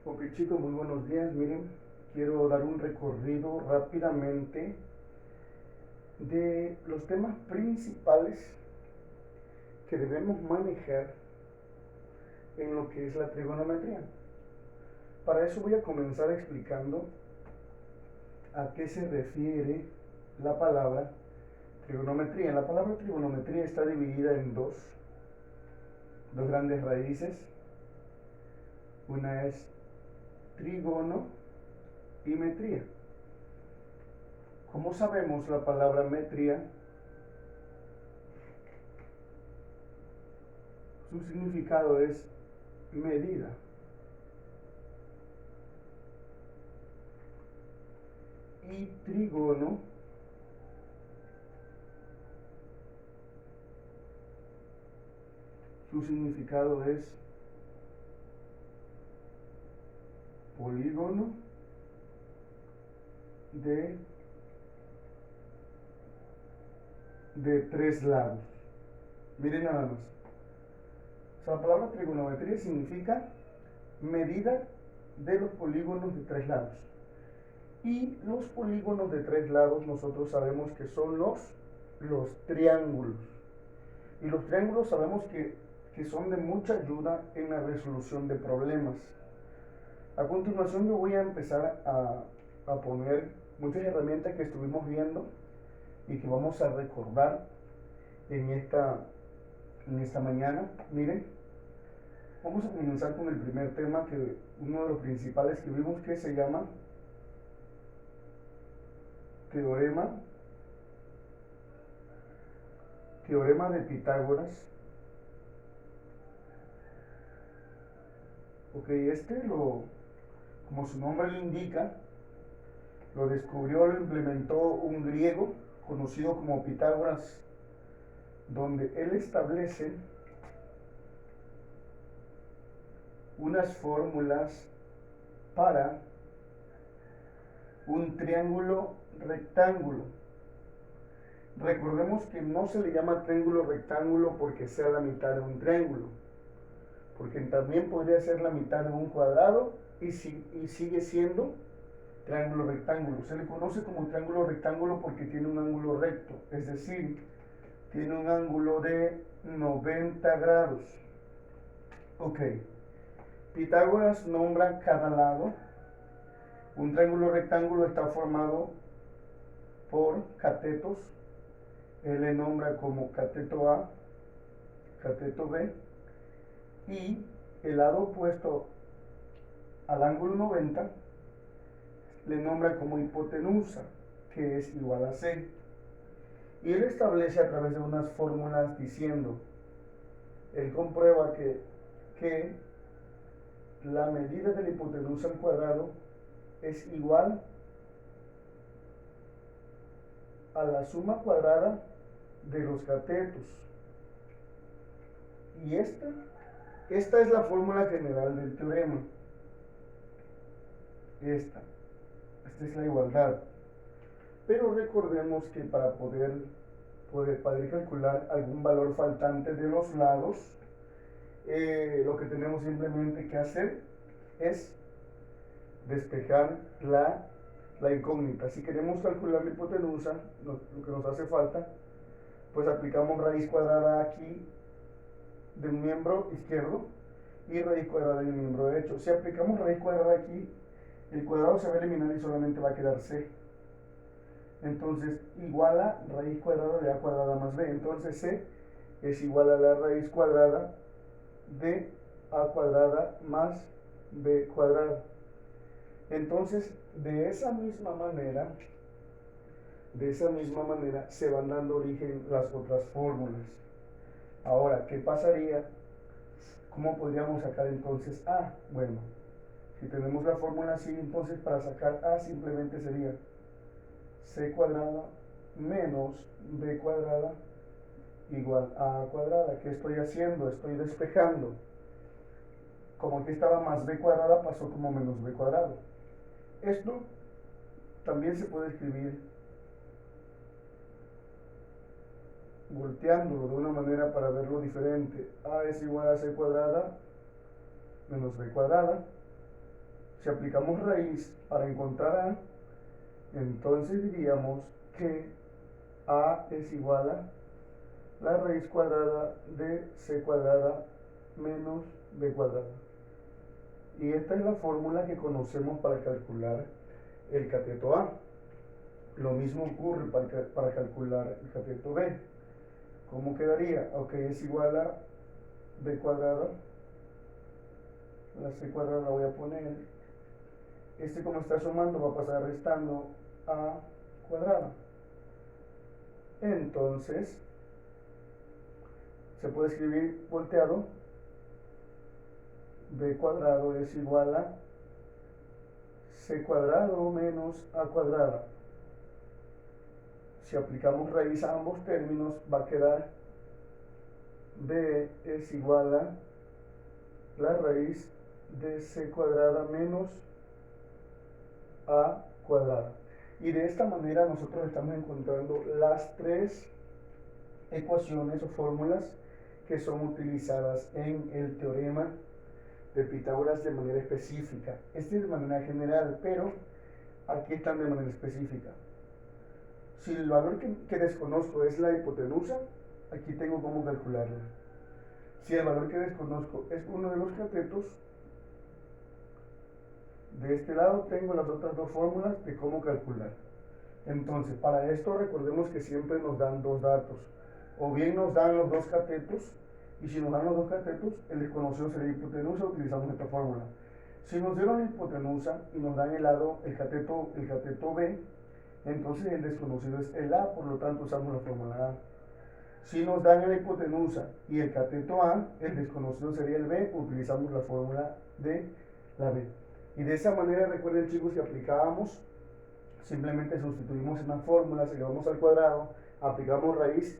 Ok chicos, muy buenos días. Miren, quiero dar un recorrido rápidamente de los temas principales que debemos manejar en lo que es la trigonometría. Para eso voy a comenzar explicando a qué se refiere la palabra trigonometría. La palabra trigonometría está dividida en dos grandes raíces. Una es trigono y metría. Como sabemos, la palabra metría, su significado es medida. Y trigono su significado es polígono de tres lados. Miren nada más. O sea, la palabra trigonometría significa medida de los polígonos de tres lados. Y los polígonos de tres lados nosotros sabemos que son los triángulos. Y los triángulos sabemos que son de mucha ayuda en la resolución de problemas. A continuación yo voy a empezar a poner muchas herramientas que estuvimos viendo y que vamos a recordar en esta mañana. Miren, vamos a comenzar con el primer tema, que uno de los principales que vimos, que se llama teorema de Pitágoras. Ok, como su nombre lo indica, lo lo implementó un griego conocido como Pitágoras, donde él establece unas fórmulas para un triángulo rectángulo. Recordemos que no se le llama triángulo rectángulo porque sea la mitad de un triángulo, porque también podría ser la mitad de un cuadrado y sigue siendo triángulo rectángulo. Se le conoce como triángulo rectángulo porque tiene un ángulo recto, es decir, tiene un ángulo de 90 grados. Ok, Pitágoras nombra cada lado. Un triángulo rectángulo está formado por catetos. Él le nombra como cateto A, cateto B, y el lado opuesto al ángulo 90 le nombra como hipotenusa, que es igual a C. Y él establece a través de unas fórmulas diciendo, él comprueba que la medida de la hipotenusa al cuadrado es igual a la suma cuadrada de los catetos. Y esta es la fórmula general del teorema. Esta es la igualdad. Pero recordemos que para poder calcular algún valor faltante de los lados, lo que tenemos simplemente que hacer es despejar la incógnita. Si queremos calcular la hipotenusa, lo que nos hace falta, pues aplicamos raíz cuadrada aquí de un miembro izquierdo y raíz cuadrada de un miembro derecho. Si aplicamos raíz cuadrada aquí, el cuadrado se va a eliminar y solamente va a quedar C. Entonces, igual a raíz cuadrada de A cuadrada más B. Entonces, C es igual a la raíz cuadrada de A cuadrada más B cuadrada. Entonces, de esa misma manera se van dando origen las otras fórmulas. Ahora, ¿qué pasaría? ¿Cómo podríamos sacar entonces A? Bueno, si tenemos la fórmula así, entonces para sacar A simplemente sería C cuadrada menos B cuadrada igual a A cuadrada. ¿Qué estoy haciendo? Estoy despejando. Como aquí estaba más B cuadrada, pasó como menos B cuadrado. Esto también se puede escribir volteándolo de una manera para verlo diferente. A es igual a C cuadrada menos B cuadrada. Si aplicamos raíz para encontrar A, entonces diríamos que A es igual a la raíz cuadrada de C cuadrada menos B cuadrada. Y esta es la fórmula que conocemos para calcular el cateto A. Lo mismo ocurre para calcular el cateto B. ¿Cómo quedaría? Ok, es igual a B cuadrada. La C cuadrada la voy a poner. Como está sumando va a pasar restando A cuadrada. Entonces, se puede escribir volteado. B cuadrado es igual a C cuadrado menos A cuadrada. Si aplicamos raíz a ambos términos, va a quedar B es igual a la raíz de C cuadrada menos A cuadrada. Y de esta manera nosotros estamos encontrando las tres ecuaciones o fórmulas que son utilizadas en el teorema de Pitágoras de manera específica. Este es de manera general, pero aquí están de manera específica. Si el valor que desconozco es la hipotenusa, aquí tengo cómo calcularlo. Si el valor que desconozco es uno de los catetos, de este lado tengo las otras dos fórmulas de cómo calcular. Entonces, para esto recordemos que siempre nos dan dos datos. O bien nos dan los dos catetos, y si nos dan los dos catetos, el desconocido sería hipotenusa, utilizamos esta fórmula. Si nos dieron la hipotenusa y nos dan el cateto B, entonces el desconocido es el A, por lo tanto usamos la fórmula A. Si nos dan la hipotenusa y el cateto A, el desconocido sería el B, utilizamos la fórmula de la B. Y de esa manera, recuerden chicos, que aplicábamos, simplemente sustituimos en las fórmulas, elevamos al cuadrado, aplicamos raíz,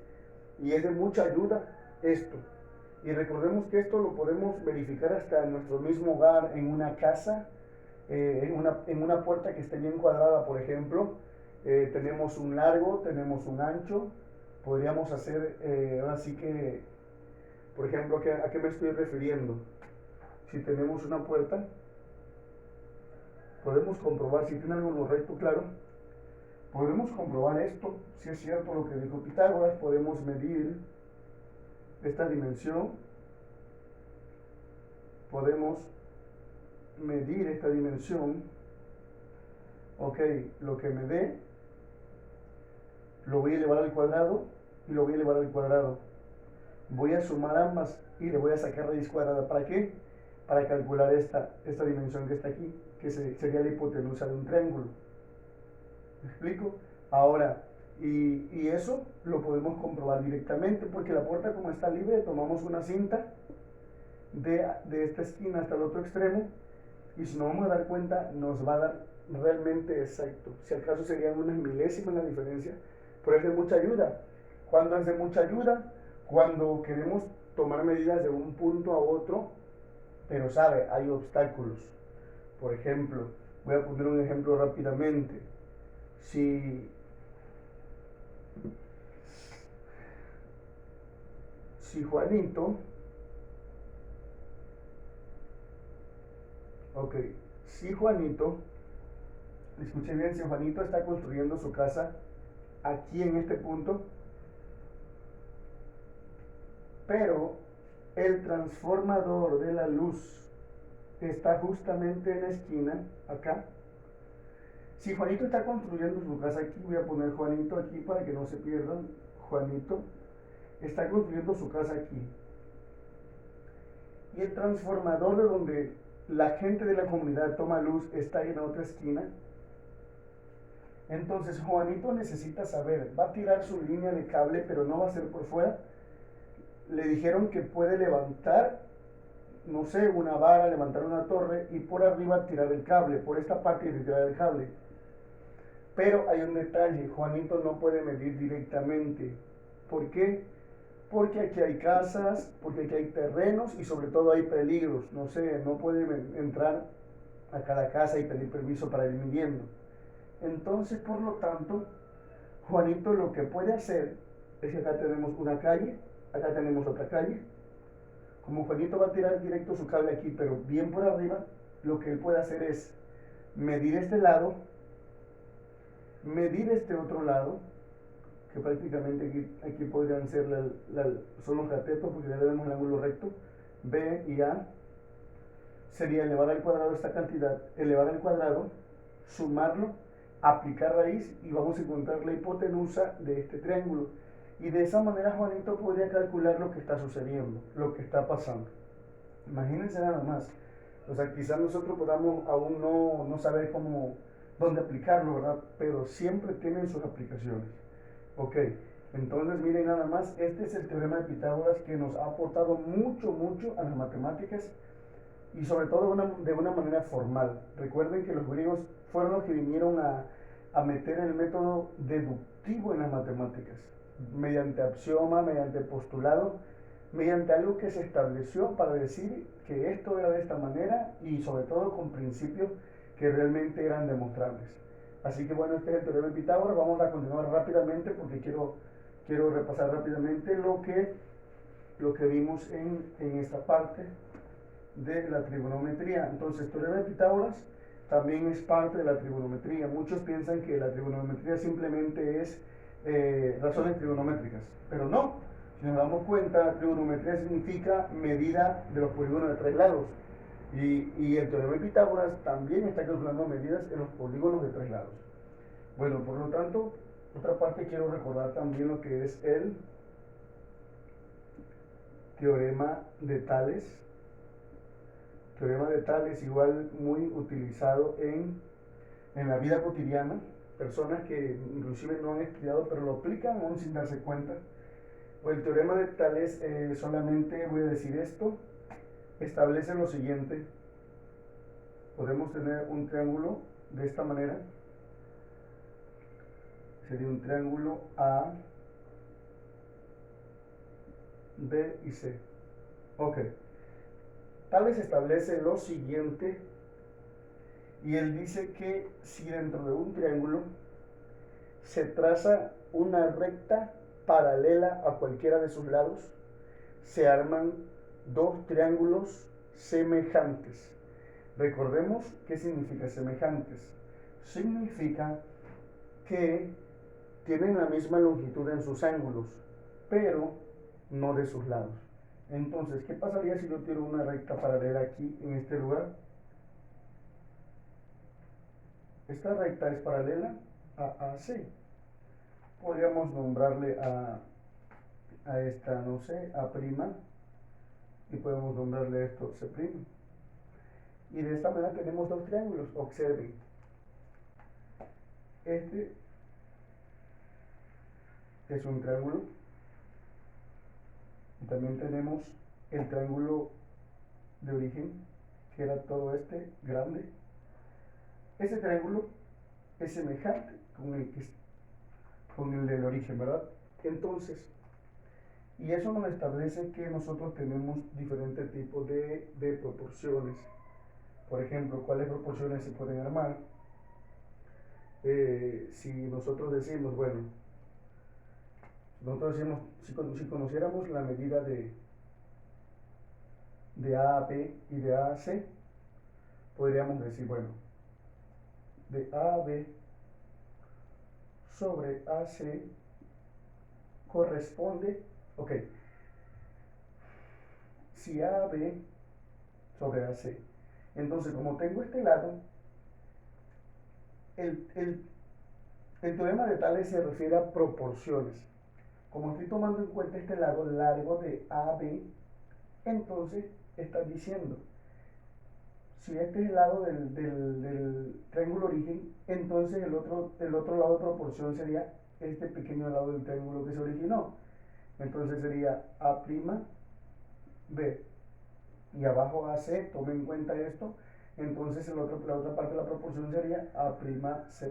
y es de mucha ayuda esto. Y recordemos que esto lo podemos verificar hasta en nuestro mismo hogar, en una casa, en una puerta que esté bien cuadrada, por ejemplo. Tenemos un largo, tenemos un ancho. Podríamos hacer, ahora sí que, por ejemplo, ¿a qué me estoy refiriendo? Si tenemos una puerta, podemos comprobar, si tiene algo recto, claro, podemos comprobar esto, si es cierto lo que dijo Pitágoras. Podemos medir esta dimensión, podemos medir esta dimensión, ok, lo que me dé, lo voy a elevar al cuadrado y lo voy a elevar al cuadrado. Voy a sumar ambas y le voy a sacar raíz cuadrada. ¿Para qué? Para calcular esta dimensión que está aquí, que sería la hipotenusa de un triángulo. ¿Me explico? Ahora, y eso lo podemos comprobar directamente, porque la puerta, como está libre, tomamos una cinta de esta esquina hasta el otro extremo, y si nos vamos a dar cuenta, nos va a dar realmente exacto. Si acaso serían unas milésimas la diferencia, pero es de mucha ayuda. ¿Cuándo es de mucha ayuda? Cuando queremos tomar medidas de un punto a otro, pero sabe, hay obstáculos. Por ejemplo, voy a poner un ejemplo rápidamente. Si Juanito, si Juanito, escuchen bien, si Juanito está construyendo su casa aquí en este punto, pero el transformador de la luz está justamente en la esquina, acá. Si Juanito está construyendo su casa aquí, voy a poner Juanito aquí para que no se pierdan. Juanito está construyendo su casa aquí. Y el transformador de donde la gente de la comunidad toma luz está en la otra esquina. Entonces Juanito necesita saber, va a tirar su línea de cable, pero no va a ser por fuera. Le dijeron que puede levantar, no sé, una vara, levantar una torre y por arriba tirar el cable, por esta parte de tirar el cable. Pero hay un detalle, Juanito no puede medir directamente. ¿Por qué? Porque aquí hay casas, porque aquí hay terrenos y sobre todo hay peligros. No sé, no puede entrar a cada casa y pedir permiso para ir midiendo. Entonces, por lo tanto, Juanito lo que puede hacer es que acá tenemos una calle, acá tenemos otra calle. Como Juanito va a tirar directo su cable aquí, pero bien por arriba, lo que él puede hacer es medir este lado, medir este otro lado, que prácticamente aquí podrían ser son los catetos, porque ya le vemos el ángulo recto, B y A, sería elevar al cuadrado esta cantidad, elevar al cuadrado, sumarlo, aplicar raíz y vamos a encontrar la hipotenusa de este triángulo. Y de esa manera Juanito podría calcular lo que está sucediendo, lo que está pasando. Imagínense nada más. O sea, quizás nosotros podamos aún no saber dónde aplicarlo, ¿verdad? Pero siempre tienen sus aplicaciones. Ok, entonces miren nada más, este es el teorema de Pitágoras que nos ha aportado mucho a las matemáticas y sobre todo de una manera formal. Recuerden que los griegos fueron los que vinieron a meter el método deductivo en las matemáticas, mediante axioma, mediante postulado, mediante algo que se estableció para decir que esto era de esta manera y sobre todo con principios que realmente eran demostrables. Así que bueno, este es el teorema de Pitágoras. Vamos a continuar rápidamente porque quiero repasar rápidamente lo que vimos en esta parte de la trigonometría. Entonces, teorema de Pitágoras también es parte de la trigonometría. Muchos piensan que la trigonometría simplemente es razones trigonométricas, pero no. Si nos damos cuenta, trigonometría significa medida de los polígonos de 3 lados. Y el teorema de Pitágoras también está calculando medidas en los polígonos de 3 lados. Bueno, por lo tanto, otra parte quiero recordar también lo que es el teorema de Tales. Teorema de Tales igual muy utilizado en la vida cotidiana. Personas que inclusive no han estudiado pero lo aplican aún sin darse cuenta. El teorema de Tales, solamente voy a decir esto, establece lo siguiente. Podemos tener un triángulo de esta manera. Sería un triángulo A, B y C. Ok. Tales establece lo siguiente, y él dice que si dentro de un triángulo se traza una recta paralela a cualquiera de sus lados, se arman dos triángulos semejantes. Recordemos qué significa semejantes. Significa que tienen la misma longitud en sus ángulos, pero no de sus lados. Entonces, ¿qué pasaría si yo tiro una recta paralela aquí en este lugar? Esta recta es paralela a AC. Podríamos nombrarle a esta, no sé, A', y podemos nombrarle esto C'. Y de esta manera tenemos dos triángulos. Observen. Este es un triángulo. Y también tenemos el triángulo de origen, que era todo este grande. Ese triángulo es semejante con el del origen, ¿verdad? Entonces, y eso nos establece que nosotros tenemos diferentes tipos de proporciones. Por ejemplo, ¿cuáles proporciones se pueden armar? Si nosotros decimos, bueno, si conociéramos la medida de A a B y de A a C, podríamos decir, bueno, de A a B sobre AC corresponde, ok, si A a B sobre AC. Entonces, como tengo este lado, el teorema de Tales se refiere a proporciones. Como estoy tomando en cuenta este lado largo de AB, entonces está diciendo, si este es el lado del triángulo origen, entonces el otro lado de proporción sería este pequeño lado del triángulo que se originó. Entonces sería A', B, y abajo AC, tome en cuenta esto, entonces la otra parte de la proporción sería A', C'.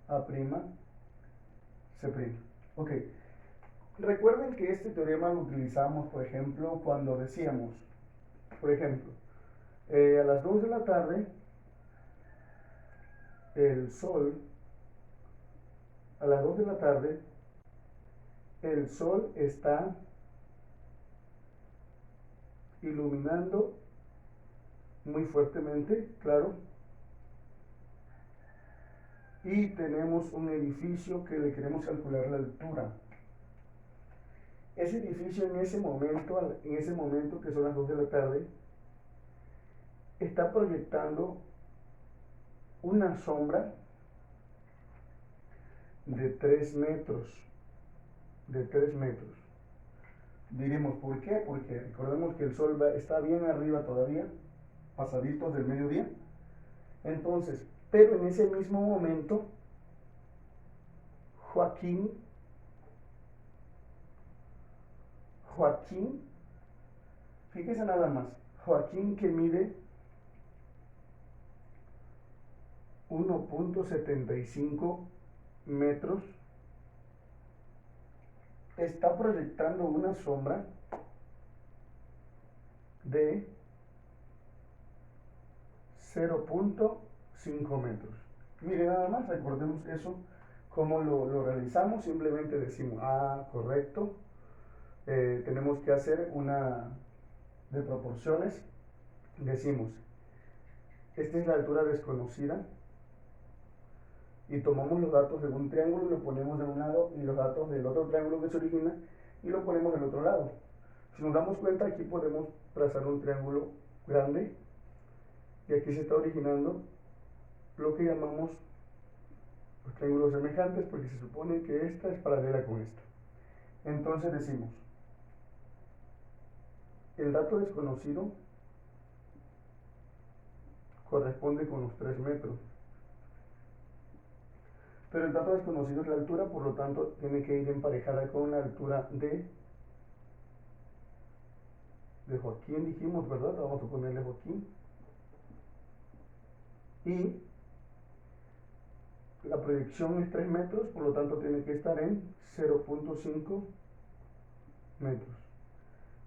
A', C'. Ok. Recuerden que este teorema lo utilizamos, por ejemplo, cuando decíamos, por ejemplo, a las 2 de la tarde, el sol, a las 2 de la tarde, el sol está iluminando muy fuertemente, claro. Y tenemos un edificio que le queremos calcular la altura. Ese edificio en ese momento que son las 2 de la tarde, está proyectando una sombra de 3 metros. De 3 metros. Diremos, ¿por qué? Porque recordemos que el sol está bien arriba todavía, pasaditos del mediodía. Entonces, pero en ese mismo momento, Joaquín, fíjese nada más, Joaquín que mide 1.75 metros, está proyectando una sombra de 0.5 metros. Mire, nada más, recordemos eso, cómo lo realizamos. Simplemente decimos, correcto. Tenemos que hacer una de proporciones. Decimos, esta es la altura desconocida. Y tomamos los datos de un triángulo y lo ponemos de un lado, y los datos del otro triángulo que se origina y lo ponemos del otro lado. Si nos damos cuenta, aquí podemos trazar un triángulo grande y aquí se está originando lo que llamamos los triángulos semejantes, porque se supone que esta es paralela con esta. Entonces decimos, el dato desconocido corresponde con los 3 metros. Pero el dato desconocido es la altura, por lo tanto tiene que ir emparejada con la altura de Joaquín, dijimos, ¿verdad? Vamos a ponerle Joaquín. Y la proyección es 3 metros, por lo tanto tiene que estar en 0.5 metros.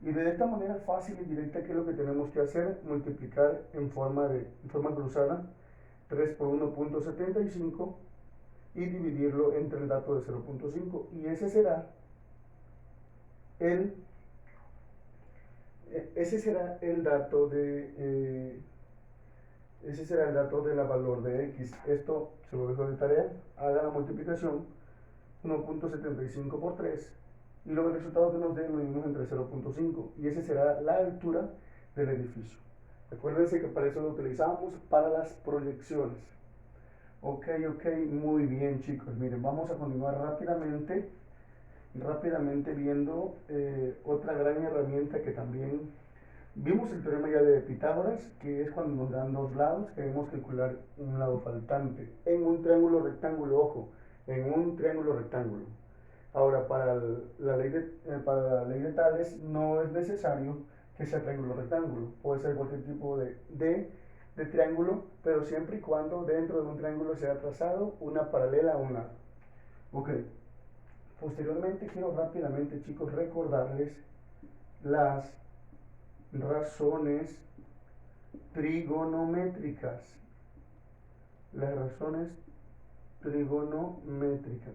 Y de esta manera fácil y directa, ¿qué es lo que tenemos que hacer? Multiplicar en forma cruzada 3 por 1.75 y dividirlo entre el dato de 0.5. Y ese será el dato de la valor de x. Esto se lo dejo de tarea. Haga la multiplicación 1.75 por 3 y luego el resultado que nos dé lo dividimos entre 0.5 y esa será la altura del edificio. Acuérdense que para eso lo utilizamos para las proyecciones. Ok, muy bien, chicos. Miren, vamos a continuar rápidamente viendo otra gran herramienta que también vimos, el teorema ya de Pitágoras, que es cuando nos dan dos lados, queremos calcular un lado faltante en un triángulo rectángulo. Ojo, en un triángulo rectángulo. Ahora, para la ley de Tales no es necesario que sea triángulo rectángulo, puede ser cualquier tipo de triángulo, pero siempre y cuando dentro de un triángulo sea trazado una paralela a un lado. Ok, posteriormente quiero rápidamente, chicos, recordarles las razones trigonométricas. Las razones trigonométricas.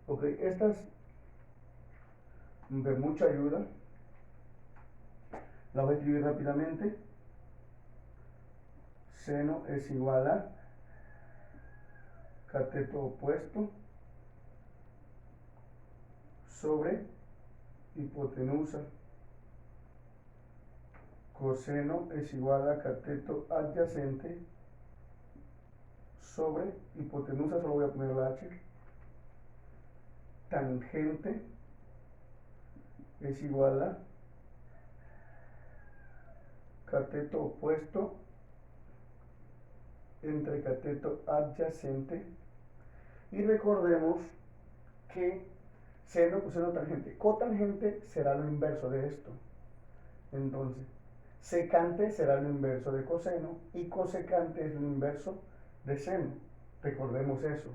Ok, estas de mucha ayuda. La voy a escribir rápidamente. Seno es igual a cateto opuesto sobre hipotenusa. Coseno es igual a cateto adyacente sobre hipotenusa, solo voy a poner la H. Tangente es igual a cateto opuesto entre cateto adyacente. Y recordemos que seno, coseno, tangente. Cotangente será lo inverso de esto. Entonces, secante será lo inverso de coseno y cosecante es lo inverso de seno. Recordemos eso.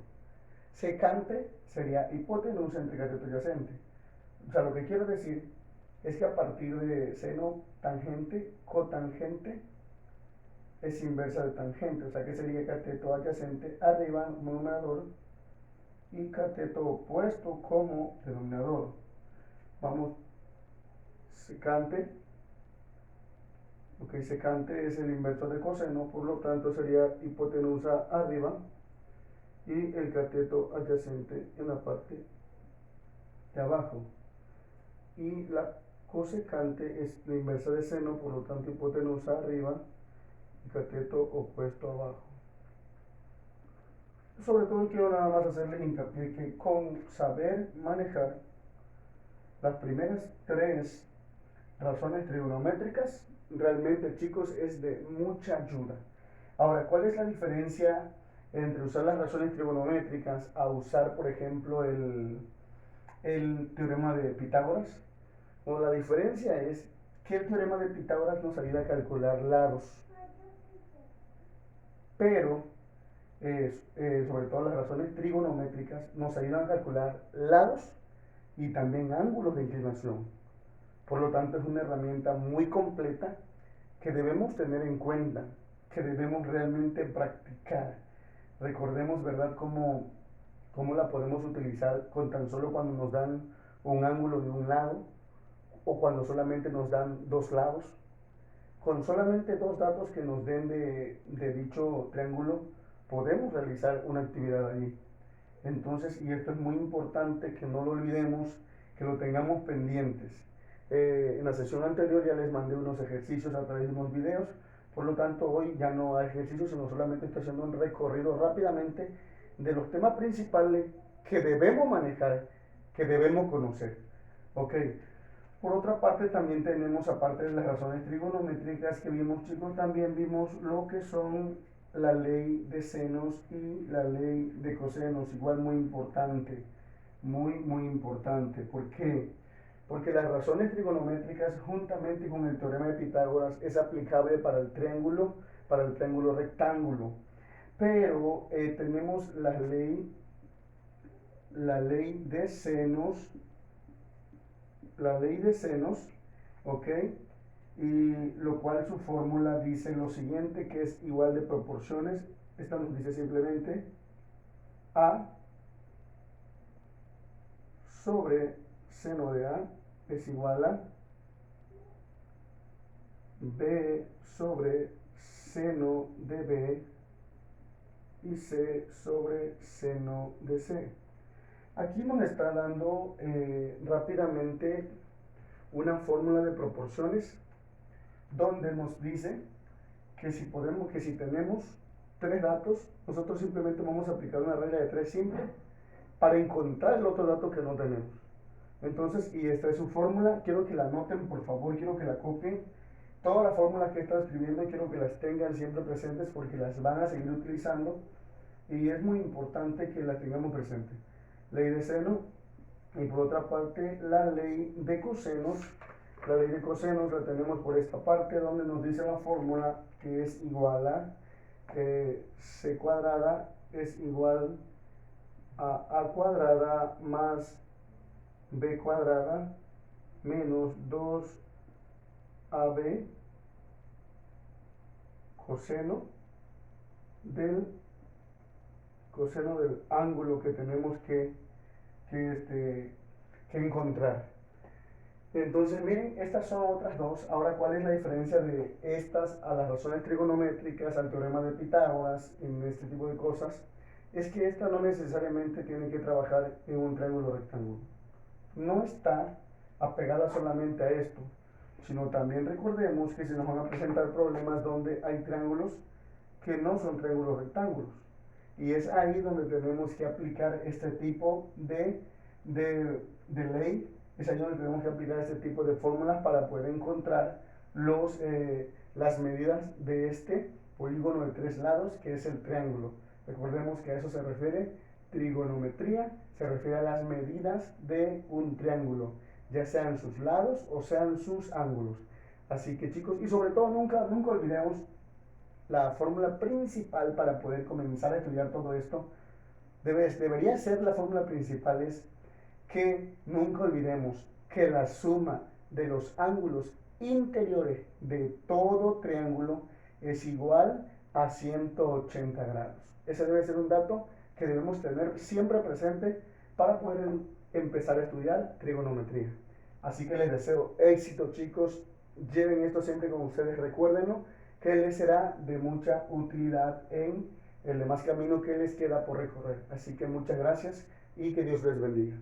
Secante sería hipotenusa entre cateto adyacente. O sea, lo que quiero decir es que a partir de seno tangente, cotangente es inversa de tangente. O sea, que sería cateto adyacente arriba numerador y cateto opuesto como denominador. Vamos, secante Ok, secante es el inverso de coseno, por lo tanto sería hipotenusa arriba y el cateto adyacente en la parte de abajo. Y la cosecante es la inversa de seno, por lo tanto hipotenusa arriba y cateto opuesto abajo. Sobre todo quiero nada más hacerles hincapié que con saber manejar las primeras tres razones trigonométricas, realmente chicos es de mucha ayuda. Ahora, ¿cuál es la diferencia entre usar las razones trigonométricas a usar, por ejemplo, el teorema de Pitágoras? Bueno, la diferencia es que el teorema de Pitágoras nos ayuda a calcular lados, pero sobre todo las razones trigonométricas nos ayudan a calcular lados y también ángulos de inclinación. Por lo tanto, es una herramienta muy completa que debemos tener en cuenta, que debemos realmente practicar. Recordemos, ¿verdad?, cómo la podemos utilizar con tan solo cuando nos dan un ángulo de un lado o cuando solamente nos dan dos lados. Con solamente dos datos que nos den de dicho triángulo, podemos realizar una actividad allí. Entonces, y esto es muy importante que no lo olvidemos, que lo tengamos pendientes. En la sesión anterior ya les mandé unos ejercicios a través de unos videos, por lo tanto hoy ya no hay ejercicios, sino solamente estoy haciendo un recorrido rápidamente de los temas principales que debemos manejar, que debemos conocer. Ok, por otra parte también tenemos, aparte de las razones trigonométricas que vimos chicos, también vimos lo que son la ley de senos y la ley de cosenos, igual muy importante, muy importante. ¿Por qué? Porque las razones trigonométricas juntamente con el teorema de Pitágoras es aplicable para el triángulo rectángulo. Pero tenemos la ley de senos, ¿ok? Y lo cual su fórmula dice lo siguiente, que es igual de proporciones. Esta nos dice simplemente A sobre seno de A es igual a B sobre seno de B y C sobre seno de C. Aquí nos está dando rápidamente una fórmula de proporciones donde nos dice que si tenemos tres datos, nosotros simplemente vamos a aplicar una regla de tres simple para encontrar el otro dato que no tenemos. Entonces, y esta es su fórmula, quiero que la anoten por favor, quiero que la copien. Todas las fórmulas que he estado escribiendo quiero que las tengan siempre presentes porque las van a seguir utilizando y es muy importante que las tengamos presentes. Ley de seno y por otra parte la ley de cosenos. La ley de cosenos la tenemos por esta parte donde nos dice la fórmula que es igual a c cuadrada es igual a cuadrada más b cuadrada menos 2ab coseno del ángulo que tenemos que encontrar. Entonces, miren, estas son otras dos. Ahora, ¿cuál es la diferencia de estas a las razones trigonométricas, al teorema de Pitágoras, en este tipo de cosas? Es que esta no necesariamente tiene que trabajar en un triángulo rectángulo. No está apegada solamente a esto, sino también recordemos que se nos van a presentar problemas donde hay triángulos que no son triángulos rectángulos. Y es ahí donde tenemos que aplicar este tipo de ley, es ahí donde tenemos que aplicar este tipo de fórmulas para poder encontrar las medidas de este polígono de tres lados que es el triángulo. Recordemos que a eso se refiere trigonometría, se refiere a las medidas de un triángulo, ya sean sus lados o sean sus ángulos. Así que chicos, y sobre todo nunca olvidemos la fórmula principal para poder comenzar a estudiar todo esto. Debería ser la fórmula principal es que nunca olvidemos que la suma de los ángulos interiores de todo triángulo es igual a 180 grados. Ese debe ser un dato que debemos tener siempre presente para poder empezar a estudiar trigonometría. Así que les deseo éxito chicos, lleven esto siempre con ustedes, recuérdenlo, que les será de mucha utilidad en el demás camino que les queda por recorrer. Así que muchas gracias y que Dios les bendiga.